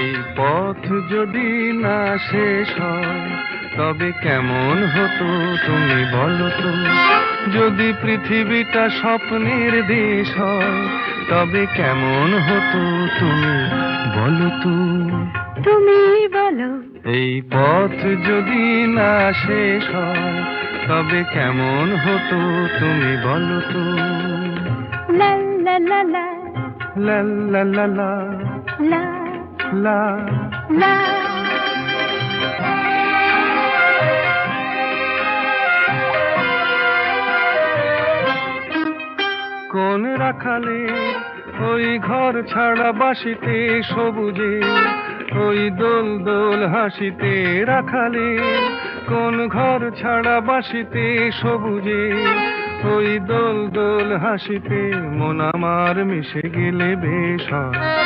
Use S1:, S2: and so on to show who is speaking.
S1: এই পথ যদি না শেষ হয় তবে কেমন হতো তুমি বলো তো। যদি পৃথিবীটা স্বপ্নের দেশ হয় তবে কেমন হতো তুমি বলো তো।
S2: তুমি বলো।
S1: এই পথ যদি না শেষ হয় তবে কেমন হতো তুমি বলো তো।
S2: লা লা লা লা
S1: লা লা লা লা
S2: লা
S1: লা।
S2: লা।
S1: কোন রাখালে ওই ঘর ছাড়া বাসিতে সবুজে, ওই দোল দোল হাসিতে রাখালে। কোন ঘর ছাড়া বাসিতে সবুজে, ওই দোল দোল হাসিতে মন আমার মিশে গেলে বেশ হয়।